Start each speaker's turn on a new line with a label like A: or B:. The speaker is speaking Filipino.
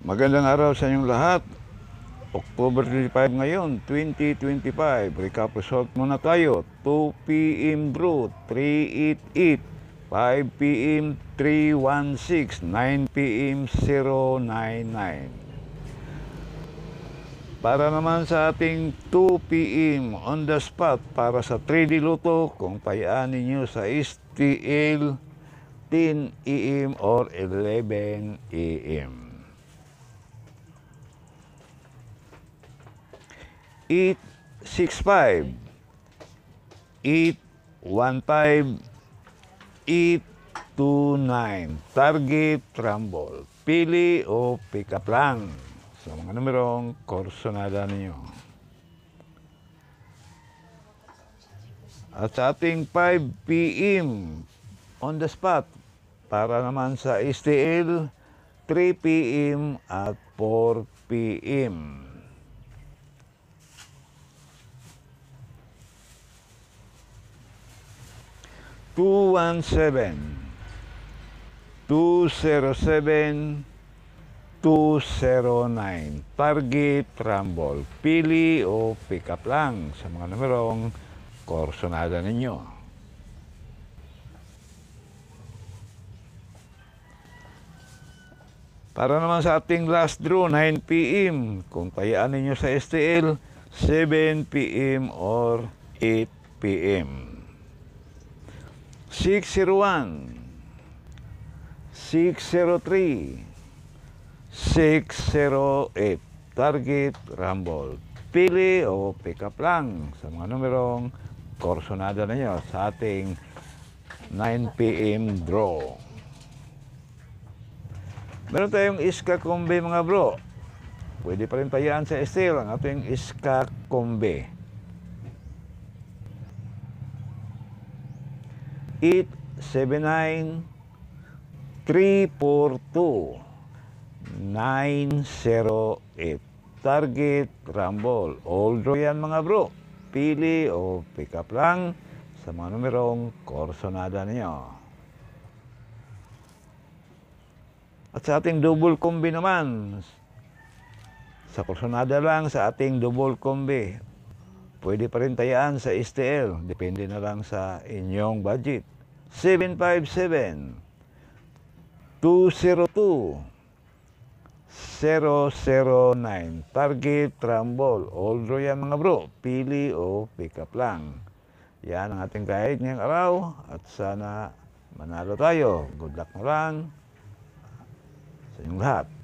A: Magandang araw sa inyong lahat. October 25 ngayon, 2025. Recap result muna tayo. 2 p.m. draw, 388. 5 p.m. 316. 9 p.m. 099. Para naman sa ating 2 p.m. on the spot para sa 3D Lotto, kung payaan ninyo sa STL 10 a.m. or 11 a.m. 865, 815, 829. Target rumble. Pili o pick up lang sa mga numerong korsonada ninyo. At sa ating 5 p.m. on the spot para naman sa STL 3 p.m. at 4 p.m. 217, 207, 209. Target rumble. Pili o pick up lang sa mga numerong korsonada ninyo. Para naman sa ating last draw, 9 p.m. Kung tayaan ninyo sa STL, 7 p.m. or 8 p.m. 601, 603, 608. Target rumble. Pili o pick up lang sa mga numerong korsonada ninyo sa ating 9 p.m. draw. Meron tayong Iska Kombe mga bro. Pwede pa rin tayaan sa STL ang ating Iska Kombe. 879, 342, 908. Target rumble. All draw yan mga bro. Pili o pick up lang sa mga numerong korsonada ninyo. At sa ating double combi naman, sa korsonada lang sa ating double combi, pwede pa rin tayaan sa STL. Depende na lang sa inyong budget. 757, 202, 009. Target rumble. All draw yan mga bro. Pili o pick up lang. Yan ang ating guide ngayong araw. At sana manalo tayo. Good luck na lang sa inyong lahat.